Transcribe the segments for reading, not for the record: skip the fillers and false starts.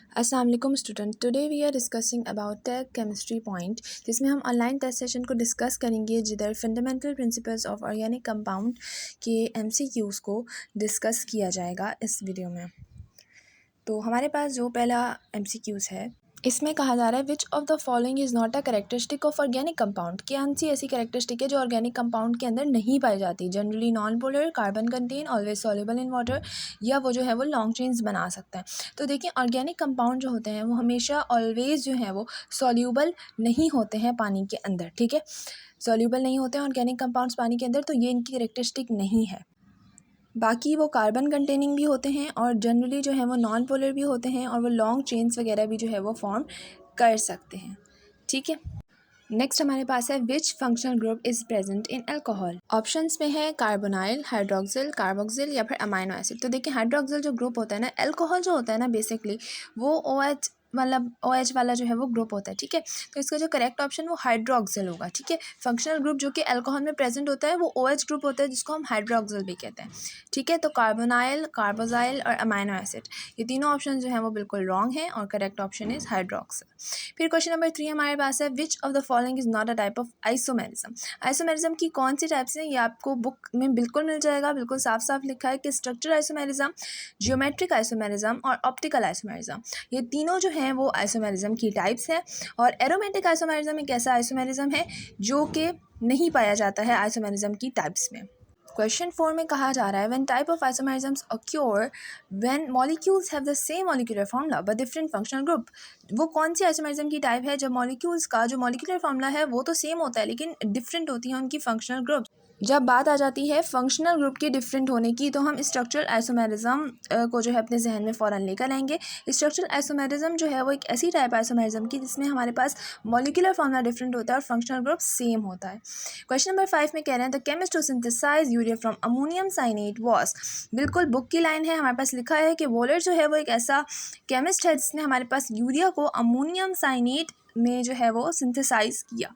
अस्सलाम वालेकुम student, today we are discussing about tech chemistry point, जिसमें हम ऑनलाइन टेस्ट सेशन को डिस्कस करेंगे जिधर fundamental principles of organic compound के एमसीक्यूज़ को डिस्कस किया जाएगा इस वीडियो में। तो हमारे पास जो पहला एमसीक्यूज़ है, इसमें कहा जा रहा है which of the following is not a characteristic of organic compound. कौन सी ऐसी कैरेक्टरिस्टिक है जो ऑर्गेनिक कंपाउंड के अंदर नहीं पाई जाती। Generally non polar, carbon contain, always soluble in water, या वो जो है वो लॉन्ग चेन्स बना सकता है। तो देखिए, ऑर्गेनिक कंपाउंड जो होते हैं वो हमेशा ऑलवेज जो है वो सॉल्यूबल नहीं होते हैं पानी के अंदर। ठीक है, सॉल्यूबल नहीं होते हैं ऑर्गेनिक कंपाउंड्स पानी के अंदर, तो ये इनकी कैरेक्टरिस्टिक नहीं है। बाकी वो कार्बन कंटेनिंग भी होते हैं और जनरली जो है वो नॉन पोलर भी होते हैं और वो लॉन्ग चेन्स वगैरह भी जो है वो फॉर्म कर सकते हैं। ठीक है, नेक्स्ट हमारे पास है विच functional group is present in alcohol. Options में है कार्बोनाइल, हाइड्रोक्सिल, कार्बोक्सिल या फिर अमाइनो एसिड। तो देखिए, हाइड्रोक्सिल जो ग्रुप होता है ना, अल्कोहल जो होता है ना, बेसिकली वो OH मतलब OH वाला जो है वो ग्रुप होता है। ठीक है, तो इसका जो करेक्ट ऑप्शन वो हाइड्रोक्सिल होगा। ठीक है, फंक्शनल ग्रुप जो कि अल्कोहल में प्रेजेंट होता है वो OH ग्रुप होता है, जिसको हम हाइड्रोक्सिल भी कहते हैं। ठीक है, तो कार्बोनाइल, कार्बोजाइल और अमाइनो एसिड, ये तीनों ऑप्शन जो है वो बिल्कुल रॉन्ग है और करेक्ट ऑप्शन इज हाइड्रोक्सिल। फिर क्वेश्चन नंबर 3 हमारे पास है which of the following is not a type of isomerism. Isomerism की कौन सी टाइप्स हैं, ये आपको बुक में बिल्कुल मिल जाएगा। बिल्कुल साफ साफ लिखा है कि स्ट्रक्चर आइसोमेरिज्म, जियोमेट्रिक आइसोमेरिज्म और ऑप्टिकल आइसोमेरिज्म, ये तीनों जो हैं वो आइसोमेरिज्म की टाइप्स हैं। और एरोमेटिक आइसोमेरिज्म एक ऐसा आइसोमेरिज्म है जो कि नहीं पाया जाता है आइसोमेरिज्म की टाइप्स में। क्वेश्चन 4 में कहा जा रहा है when type of isomerisms occur when molecules have the same molecular formula but different functional group. वो कौन सी आइसोमेरिज्म की टाइप है जब मॉलिक्यूल्स का जो मॉलिक्यूलर फॉर्मूला है वो तो सेम होता है लेकिन डिफरेंट होती है उनकी फंक्शनल ग्रुप। जब बात आ जाती है फंक्शनल ग्रुप के डिफरेंट होने की, तो हम स्ट्रक्चरल आइसोमेरिज्म को जो है अपने जहन में फ़ौरन लेकर आएंगे। स्ट्रक्चरल आइसोमेरिज्म जो है वो एक ऐसी टाइप आइसोमेरिज्म की जिसमें हमारे पास मॉलिक्यूलर फॉर्मूला डिफरेंट होता है और फंक्शनल ग्रुप सेम होता है। क्वेश्चन नंबर 5 में कह रहे हैं the chemist to synthesize urea from ammonium cyanate was. बिल्कुल बुक की लाइन है, हमारे पास लिखा है कि वॉलर जो है वो एक ऐसा केमिस्ट है जिसने हमारे पास यूरिया को अमोनियम साइनेट में जो है वो सिंथेसाइज किया।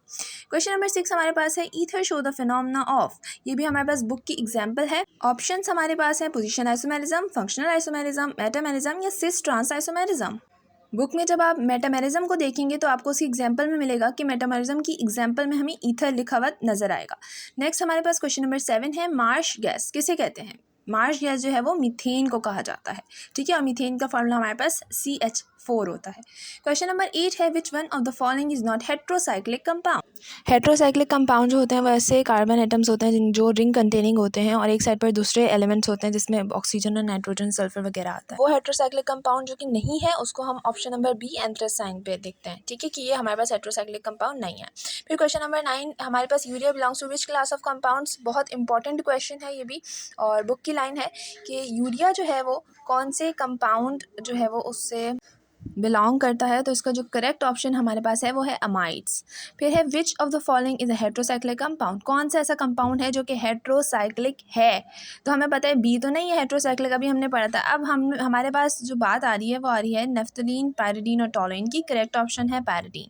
क्वेश्चन नंबर 6 हमारे पास है ether show the phenomena of. ये भी हमारे पास बुक की एग्जांपल है। ऑप्शंस हमारे पास है position isomerism, functional isomerism, metamerism या सिस ट्रांस आइसोमेरिज्म। बुक में जब आप मेटामेरिज्म को देखेंगे तो आपको उसी एग्जाम्पल में मिलेगा कि मेटामेरिज्म की एग्जाम्पल में हमें ईथर लिखा हुआ नजर आएगा। नेक्स्ट हमारे पास क्वेश्चन नंबर 7 है मार्श गैस किसे कहते हैं। मार्श गैस जो है वो मीथेन को कहा जाता है। ठीक है, और मीथेन का फॉर्मूला हमारे पास CH4 होता है। क्वेश्चन नंबर 8 है which one of the following is not heterocyclic compound. Heterocyclic compound जो होते हैं वो ऐसे कार्बन एटम्स होते हैं जो रिंग कंटेनिंग होते हैं और एक साइड पर दूसरे एलिमेंट्स होते हैं जिसमें ऑक्सीजन और नाइट्रोजन, सल्फर वगैरह आता है। वो हेट्रोसाइक्लिक कंपाउंड जो कि नहीं है उसको हम ऑप्शन नंबर बी एंथ्रासाइन पे देखते हैं। ठीक है, कि ये हमारे पास हेट्रोसाइक्लिक कंपाउंड नहीं है। फिर क्वेश्चन नंबर 9 हमारे पास urea belongs to which class of compounds. बहुत इंपॉर्टेंट क्वेश्चन है ये भी, और बुक की लाइन है कि यूरिया जो है वो कौन से कंपाउंड जो है वो उससे बिलोंग करता है। तो इसका जो करेक्ट ऑप्शन हमारे पास है वो है अमाइड्स। फिर है which of the following is a heterocyclic compound. कौन सा ऐसा कंपाउंड है जो कि हेट्रोसाइक्लिक है। तो हमें पता है बी तो नहीं है हेट्रोसाइक्लिक, अभी हमने पढ़ा था। अब हमारे पास जो बात आ रही है वो आ रही है नेफ्थलीन, पैरिडीन और टोलुइन की। करेक्ट ऑप्शन है pyridine.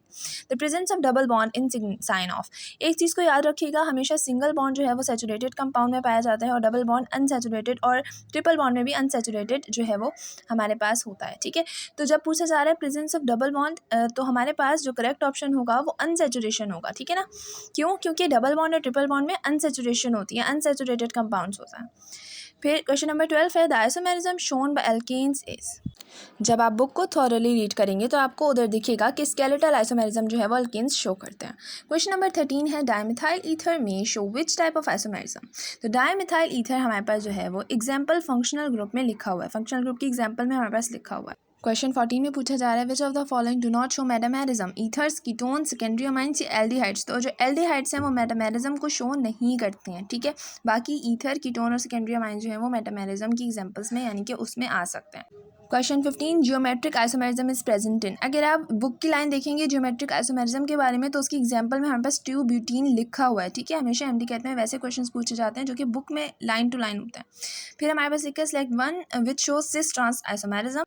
The presence of double bond in sign of. एक चीज़ को याद रखिएगा, हमेशा सिंगल बॉन्ड जो है वो सैचुरेटेड कंपाउंड में पाया जाता है और डबल बॉन्ड अनसैचुरेटेड, और ट्रिपल बॉन्ड में भी अनसैचुरेटेड जो है वो हमारे पास होता है। ठीक है, तो जब पूछा जा रहा है प्रेजेंस ऑफ डबल बॉन्ड, तो हमारे पास जो करेक्ट ऑप्शन होगा वो अनसैचुरेशन होगा। ठीक है ना, क्यों? क्योंकि डबल बॉन्ड और ट्रिपल बॉन्ड में अनसैचुरेशन होती है, अनसैचुरेटेड कंपाउंड्स होता है। फिर क्वेश्चन नंबर 12 है the isomerism shown by alkenes is. जब आप बुक को थॉरली रीड करेंगे तो आपको उधर दिखेगा कि स्केलेटल आइसोमेरिज्म जो है वो एल्केन्स शो करते हैं। क्वेश्चन नंबर 13 है डाइमिथाइल ईथर में show which type of isomerism. तो डाइमिथाइल ईथर हमारे पास जो है वो एग्जाम्पल फंक्शनल ग्रुप में लिखा हुआ है, फंक्शनल ग्रुप की एग्जाम्पल में हमारे पास लिखा हुआ है। क्वेश्चन 14 में पूछा जा रहा है which of the following do not show metamerism. Ethers, ketone, secondary amines या एल्डिहाइड्स। तो जो एल्डिहाइड्स हैं वो मेटामेरिज्म को शो नहीं करते हैं। ठीक है, बाकी ईथर, कीटोन और सेकेंडरी अमाइंस जो है वो मेटामेरिज्म की एग्जाम्पल्स में यानी कि उसमें आ सकते हैं। Question 15 geometric isomerism is present in. अगर आप बुक की लाइन देखेंगे जियोमेट्रिक आइसोमेरिज्म के बारे में तो उसकी एग्जांपल में हमारे पास 2 ब्यूटीन लिखा हुआ है। ठीक है, हमेशा MD कैट में वैसे क्वेश्चंस पूछे जाते हैं जो कि बुक में लाइन टू लाइन होते हैं। फिर हमारे पास लिखा है select one which shows cis trans isomerism.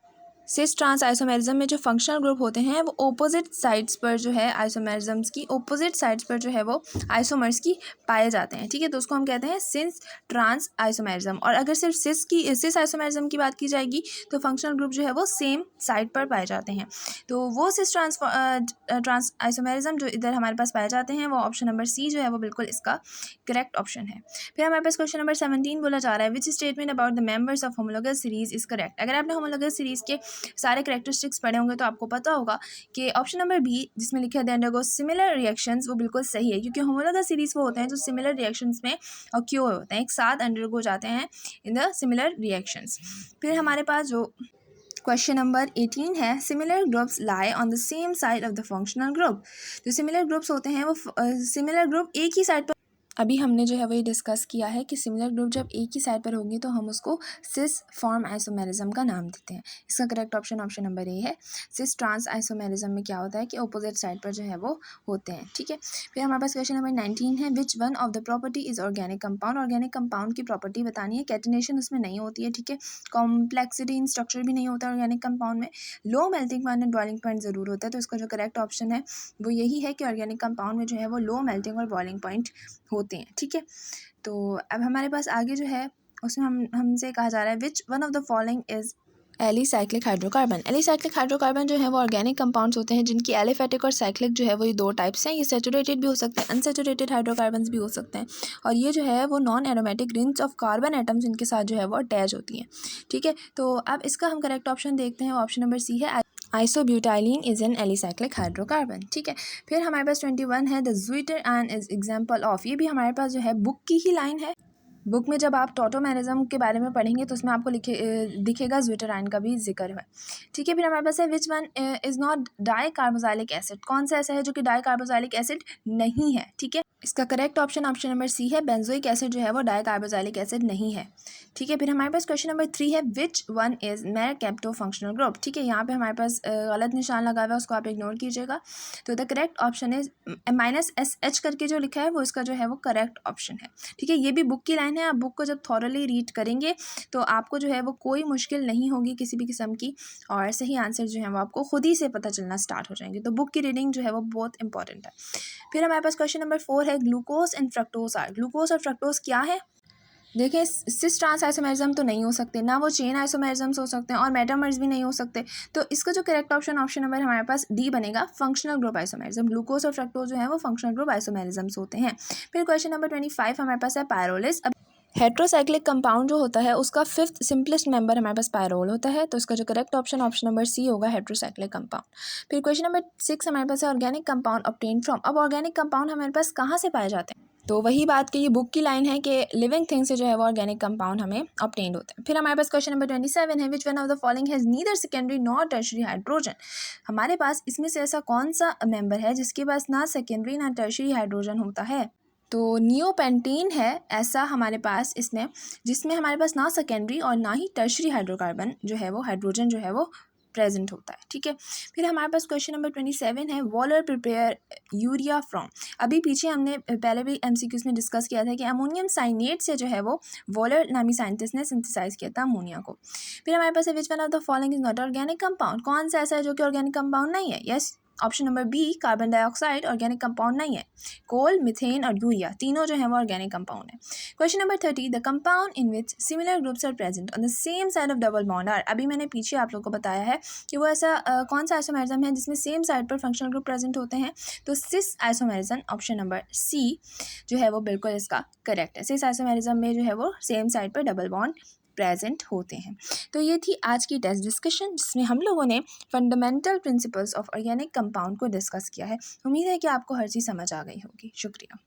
Cis trans isomerism में जो फंक्शनल ग्रुप होते हैं वो ऑपोजिट साइड्स पर जो है आइसोमेरिज्म्स की ऑपोजिट साइड्स पर जो है वो आइसोमर्स की पाए जाते हैं, ठीक है। तो उसको हम कहते हैं सिस ट्रांस आइसोमेरिज्म। और अगर सिर्फ सिस आइसोमेरिज्म की बात की जाएगी तो फंक्शनल ग्रुप जो है वो सेम साइड पर पाए जाते हैं। तो वो सिस ट्रांस आइसोमेरिज्म जो इधर हमारे पास पाए जाते हैं वो ऑप्शन नंबर सी जो है वो बिल्कुल इसका करेक्ट ऑप्शन है। फिर हमारे पास क्वेश्चन नंबर 17 बोला जा रहा है which statement about the members of homologous series is correct. अगर आपने होमोलोगस सीरीज के सारे करेक्टरिस्टिक्स पढ़े होंगे तो आपको पता होगा कि ऑप्शन नंबर बी जिसमें लिखा है दे अंडरगो सिमिलर रिएक्शंस वो बिल्कुल सही है, क्योंकि होमोलोगस सीरीज वो होते हैं जो सिमिलर रिएक्शंस में ऑक्योर होते हैं, एक साथ अंडरगो जाते हैं इन द सिमिलर रिएक्शंस। फिर हमारे पास जो क्वेश्चन नंबर 18 है similar groups lie on the same side of the functional group. जो सिमिलर ग्रुप्स होते हैं वो सिमिलर ग्रुप एक ही साइड पर, अभी हमने जो है वही डिस्कस किया है कि सिमिलर ग्रुप जब एक ही साइड पर होंगे तो हम उसको सिस फॉर्म आइसोमेरिज्म का नाम देते हैं। इसका correct option option number A है। सिस ट्रांस आइसोमेरिज्म में क्या होता है कि अपोजिट साइड पर जो है वो होते हैं, ठीक है। फिर हमारे पास क्वेश्चन नंबर 19 है which one of the property is organic compound. Organic compound की प्रॉपर्टी बतानी है, कैटिनेशन उसमें नहीं होती है, ठीक है। कॉम्प्लेक्सिटी इन स्ट्रक्चर भी नहीं होता ऑर्गेनिक कंपाउंड में, low melting point and boiling point ज़रूर होता है। तो इसका जो करेक्ट ऑप्शन है वो यही है कि ऑर्गेनिक कंपाउंड में जो है वो लो मेल्टिंग और बॉइलिंग पॉइंट होते हैं, ठीक है। तो अब हमारे पास आगे जो है उसमें हमसे कहा जा रहा है which one of the following is alicyclic hydrocarbon. Alicyclic hydrocarbon जो है वो ऑर्गेनिक कंपाउंड्स होते हैं जिनकी एलिफेटिक और साइक्लिक जो है वो ये दो टाइप्स हैं। ये सैचुरेटेड भी हो सकते हैं, अनसैचुरेटेड हाइड्रोकार्बन्स भी हो सकते हैं, और ये जो है वो non aromatic rings of carbon atoms इनके साथ जो है वो अटैच होती हैं, ठीक है। तो अब इसका हम करेक्ट ऑप्शन देखते हैं, ऑप्शन नंबर सी है isobutylene is an alicyclic hydrocarbon, ठीक है। फिर हमारे पास 21 है the zwitterion is example of. ये भी हमारे पास जो है बुक की ही लाइन है। बुक में जब आप टॉटोमेरिज्म के बारे में पढ़ेंगे तो उसमें आपको दिखेगा ज़्विटर आयन का भी जिक्र है, ठीक है। फिर हमारे पास है which one is not di carboxylic acid. कौन सा ऐसा है जो कि डाई कार्बोक्सिलिक एसिड नहीं है, ठीक है। इसका correct option option number C है, बेंजोइक एसिड जो है वो डाई कार्बोक्सिलिक एसिड नहीं है, ठीक है। फिर हमारे पास क्वेश्चन नंबर 3 है which one is mercapto functional group, ठीक है। यहाँ पे हमारे पास गलत निशान लगा हुआ है, उसको आप इग्नोर कीजिएगा। तो the correct option is -SH करके जो लिखा है वो इसका जो है वो करेक्ट ऑप्शन है, ठीक है। ये भी बुक की लाइन है, आप बुक को जब थॉरली रीड करेंगे तो आपको जो है वो कोई मुश्किल नहीं होगी किसी भी किस्म की, और सही आंसर जो है वो आपको खुद ही से पता चलना स्टार्ट हो जाएंगे। तो बुक की रीडिंग जो है वो बहुत इंपॉर्टेंट है। फिर हमारे पास क्वेश्चन नंबर 4 है glucose and fructose are. Glucose और फ्रक्टोज क्या है? देखिए सिस ट्रांस आइसोमेरिज्म तो नहीं हो सकते, ना वो चेन आइसोमेरिज्म्स हो सकते हैं, और मेटामर्स भी नहीं हो सकते। तो इसका जो करेक्ट ऑप्शन ऑप्शन नंबर हमारे पास डी बनेगा, फंक्शनल ग्रुप आइसोमेरिज्म। ग्लूकोज और फ्रक्टोज जो है वो फंक्शनल ग्रुप आइसोमेरिज्म्स होते हैं। फिर क्वेश्चन नंबर 25 हमारे पास है पायरोलिस। अब हेट्रोसाइक्लिक कंपाउंड जो होता है उसका फिफ्थ सिंपलेस्ट मेंबर हमारे पास पायरोल होता है, तो इसका जो correct option option number C होगा, हेट्रोसाइक्लिक कंपाउंड। फिर क्वेश्चन नंबर 6 हमारे पास है ऑर्गेनिक कंपाउंड ऑब्टेन फ्रॉम। अब ऑर्गेनिक कंपाउंड हमारे पास कहाँ से पाए जाते हैं? तो वही बात की ये बुक की लाइन है कि लिविंग थिंग से जो है वो ऑर्गेनिक कंपाउंड हमें ऑब्टेन्ड होते हैं। फिर हमारे पास क्वेश्चन नंबर 27 है which one of the following has neither secondary nor tertiary hydrogen. हमारे पास इसमें से ऐसा कौन सा मेंबर है जिसके पास ना सेकेंडरी ना टर्शरी हाइड्रोजन होता है? तो नियोपेंटीन है ऐसा हमारे पास इसमें, जिसमें हमारे पास ना सेकेंडरी और ना ही टर्शरी हाइड्रोकार्बन जो है वो हाइड्रोजन जो है वो प्रेजेंट होता है, ठीक है। फिर हमारे पास क्वेश्चन नंबर 27 है वॉलर प्रिपेयर यूरिया फ्रॉम। अभी पीछे हमने पहले भी MCQs में डिस्कस किया था कि अमोनियम साइनेट से जो है वो वॉलर नामी साइंटिस्ट ने सिंथेसाइज किया था अमोनिया को। फिर हमारे पास है which one of the following is not organic compound. कौन सा ऐसा है जो कि ऑर्गेनिक कंपाउंड नहीं है? Yes, option number B carbon dioxide organic compound नहीं है। कोल, मिथेन और यूरिया तीनों जो है वो ऑर्गेनिक कंपाउंड है। Question number 30 the compound in which similar groups are present on the same side of double bond are. अभी मैंने पीछे आप लोग को बताया है कि वो ऐसा कौन सा आइसोमेरिज्म है जिसमें सेम साइड पर फंक्शनल ग्रुप प्रेजेंट होते हैं। तो सिस आइसोमेरिज्म ऑप्शन नंबर सी जो है वो बिल्कुल इसका करेक्ट है। सिस आइसोमेरिज्म में जो है वो सेम साइड पर डबल बॉन्ड प्रेजेंट होते हैं। तो ये थी आज की टेस्ट डिस्कशन जिसमें हम लोगों ने fundamental principles of organic compound को डिस्कस किया है। उम्मीद है कि आपको हर चीज़ समझ आ गई होगी। शुक्रिया।